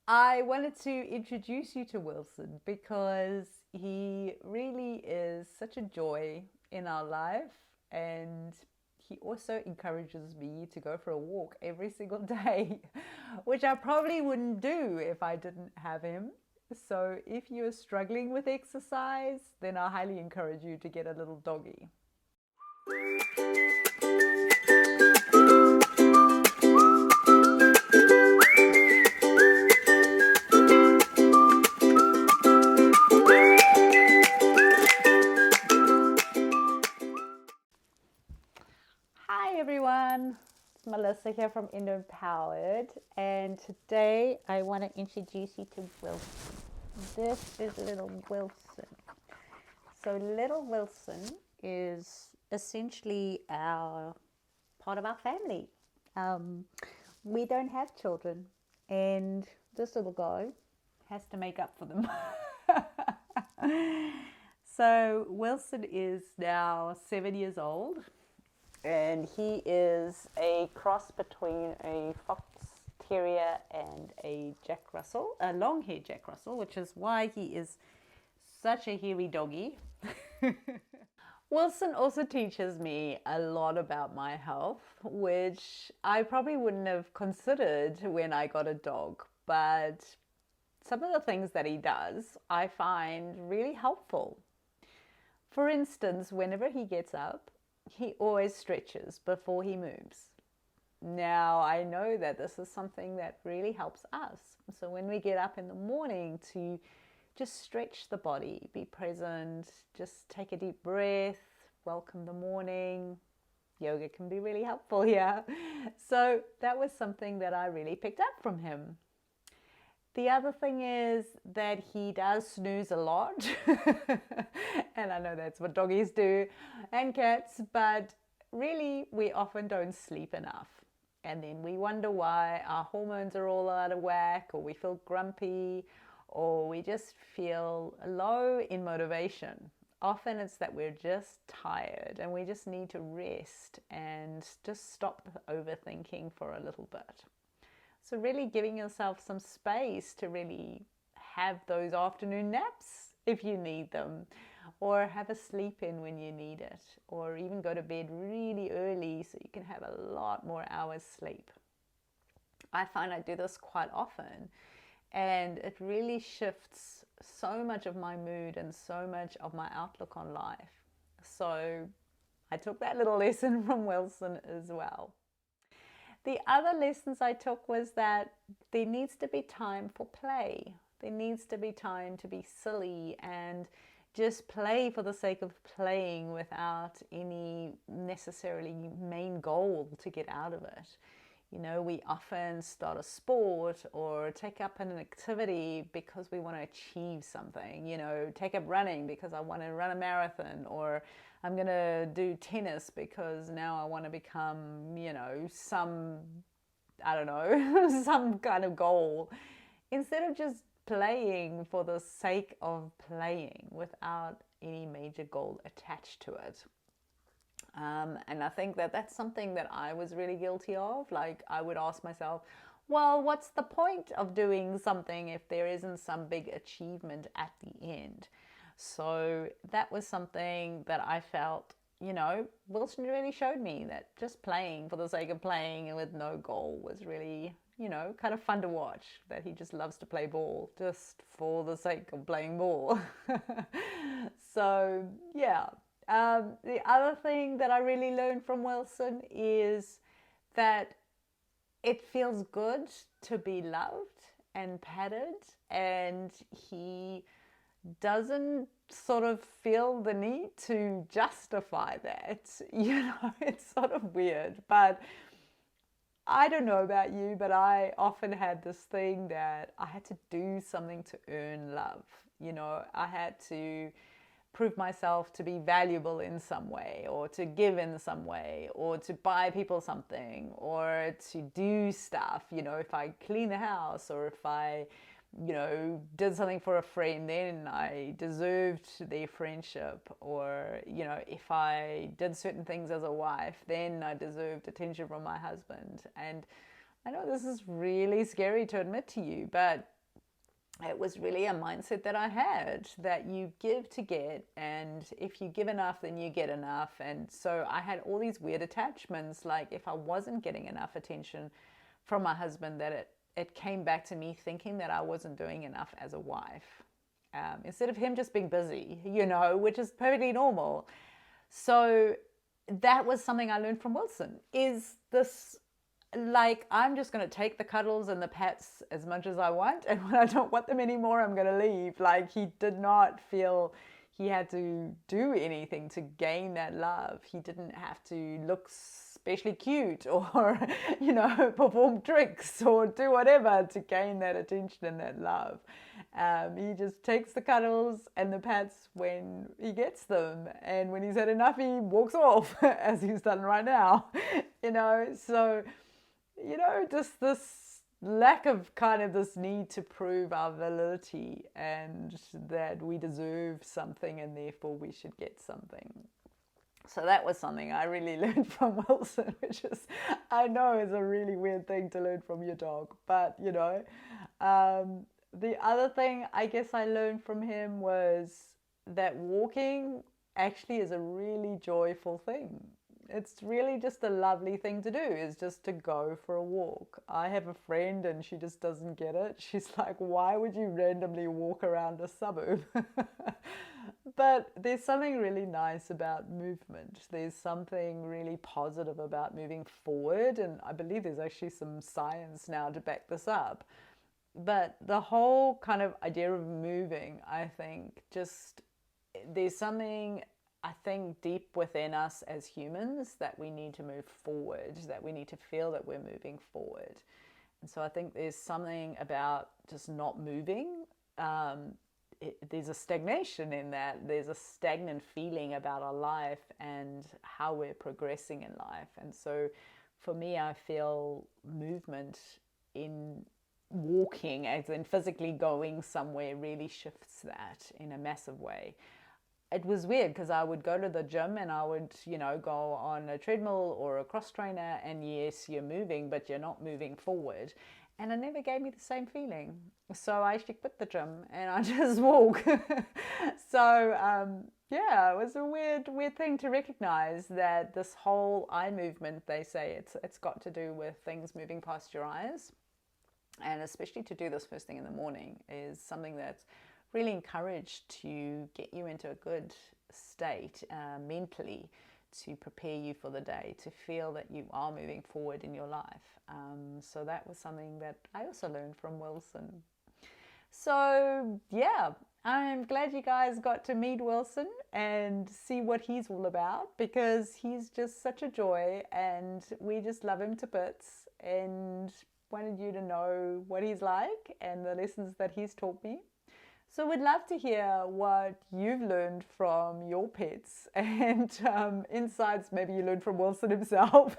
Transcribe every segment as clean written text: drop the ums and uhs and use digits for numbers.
I wanted to introduce you to Wilson because he really is such a joy in our life, and he also encourages me to go for a walk every single day, which I probably wouldn't do if I didn't have him. So, if you're struggling with exercise, then I highly encourage you to get a little doggy. Hi everyone, it's Melissa here from Endoempowered, and today I want to introduce you to Wilson. This is little Wilson. So little Wilson is essentially our part of our family. Um, we don't have children, and this little guy has to make up for them. So Wilson is now 7 years old, and he is a cross between a fox terrier and a Jack Russell, a long-haired Jack Russell, which is why he is such a hairy doggy. Wilson also teaches me a lot about my health, which I probably wouldn't have considered when I got a dog, but some of the things that he does I find really helpful. For instance, whenever he gets up, he always stretches before he moves. Now, I know that this is something that really helps us. So, when we get up in the morning, to just stretch the body, be present, just take a deep breath, welcome the morning. Yoga can be really helpful here. So, that was something that I really picked up from him. The other thing is that he does snooze a lot. And I know that's what doggies do and cats, but really, we often don't sleep enough. And then we wonder why our hormones are all out of whack, or we feel grumpy, or we just feel low in motivation. Often it's that we're just tired and we just need to rest and just stop overthinking for a little bit. So, really giving yourself some space to really have those afternoon naps if you need them, or have a sleep in when you need it, or even go to bed really early so you can have a lot more hours sleep. I find I do this quite often, and it really shifts so much of my mood and so much of my outlook on life. So, I took that little lesson from Wilson as well. The other lessons I took was that there needs to be time for play. There needs to be time to be silly and just play for the sake of playing without any necessarily main goal to get out of it. You know, we often start a sport or take up an activity because we want to achieve something. You know, take up running because I want to run a marathon, or I'm going to do tennis because now I want to become, I don't know, some kind of goal. Instead of just playing for the sake of playing without any major goal attached to it. And I think that that's something that I was really guilty of. Like, I would ask myself, well, what's the point of doing something if there isn't some big achievement at the end? So that was something that I felt, Wilson really showed me that just playing for the sake of playing and with no goal was really, kind of fun to watch. That he just loves to play ball just for the sake of playing ball. So, yeah, the other thing that I really learned from Wilson is that it feels good to be loved and petted, and he doesn't sort of feel the need to justify that. It's sort of weird, but I don't know about you, but I often had this thing that I had to do something to earn love. I had to prove myself to be valuable in some way, or to give in some way, or to buy people something, or to do stuff. If I clean the house, or if I did something for a friend, then I deserved their friendship. Or, if I did certain things as a wife, then I deserved attention from my husband. And I know this is really scary to admit to you, but it was really a mindset that I had, that you give to get, and if you give enough, then you get enough. And so I had all these weird attachments, like if I wasn't getting enough attention from my husband, that it came back to me thinking that I wasn't doing enough as a wife. Instead of him just being busy, which is perfectly normal. So that was something I learned from Wilson, is this, like, I'm just going to take the cuddles and the pets as much as I want, and when I don't want them anymore, I'm going to leave. Like, he did not feel he had to do anything to gain that love. He didn't have to look especially cute or perform tricks or do whatever to gain that attention and that love. He just takes the cuddles and the pats when he gets them, and when he's had enough, he walks off as he's done right now. So just this lack of kind of this need to prove our validity and that we deserve something and therefore we should get something. So that was something I really learned from Wilson, which is, I know, is a really weird thing to learn from your dog. But, the other thing I guess I learned from him was that walking actually is a really joyful thing. It's really just a lovely thing to do, is just to go for a walk. I have a friend and she just doesn't get it. She's like, why would you randomly walk around a suburb? But there's something really nice about movement. There's something really positive about moving forward. And I believe there's actually some science now to back this up. But the whole kind of idea of moving, I think, just there's something, I think, deep within us as humans that we need to move forward, that we need to feel that we're moving forward. And so I think there's something about just not moving. There's a stagnation in that. There's a stagnant feeling about our life and how we're progressing in life. And so for me, I feel movement in walking, as in physically going somewhere, really shifts that in a massive way. It was weird because I would go to the gym and I would, go on a treadmill or a cross trainer, and yes, you're moving, but you're not moving forward. And it never gave me the same feeling. So I actually quit the gym and I just walk. So, it was a weird thing to recognize that this whole eye movement, they say it's got to do with things moving past your eyes. And especially to do this first thing in the morning is something that's really encouraged to get you into a good state mentally, to prepare you for the day, to feel that you are moving forward in your life. So that was something that I also learned from Wilson. So yeah, I'm glad you guys got to meet Wilson and see what he's all about, because he's just such a joy and we just love him to bits, and wanted you to know what he's like and the lessons that he's taught me. So we'd love to hear what you've learned from your pets and insights maybe you learned from Wilson himself.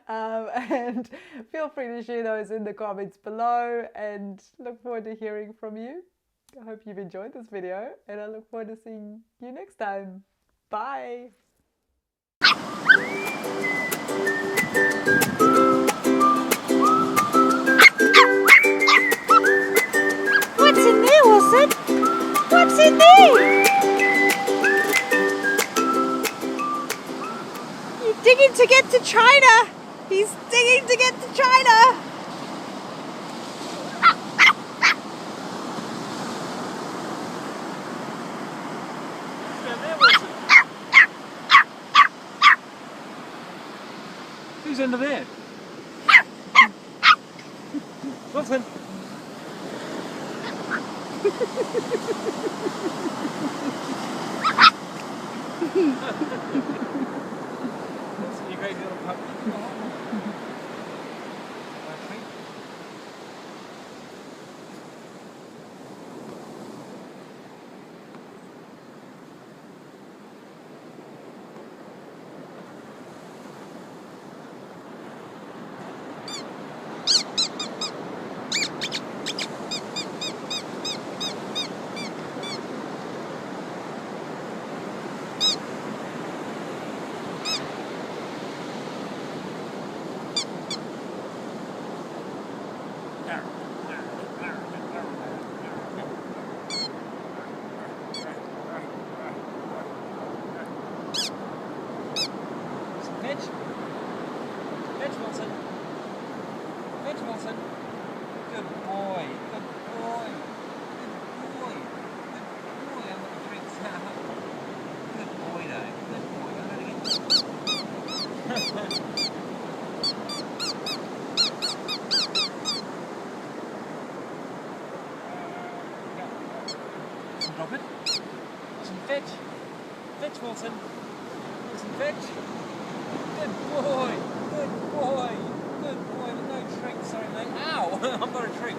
And feel free to share those in the comments below, and look forward to hearing from you. I hope you've enjoyed this video, and I look forward to seeing you next time. Bye. What's in there, Wilson? What's in there? You're digging to get to China. He's digging to get to China. Who's under there? Wilson! You crazy little puppy. Thanks, Wilson. Good boy. Good boy. Good boy. Good boy. I'm going to drink that. Good boy, though. Good boy. I'm going to get... Wilson, drop it. Wilson, fetch. Fetch, Wilson. Wilson, fetch. Good boy. Good boy. Good boy. With no trick. Sorry, mate. Ow! I've got a trick.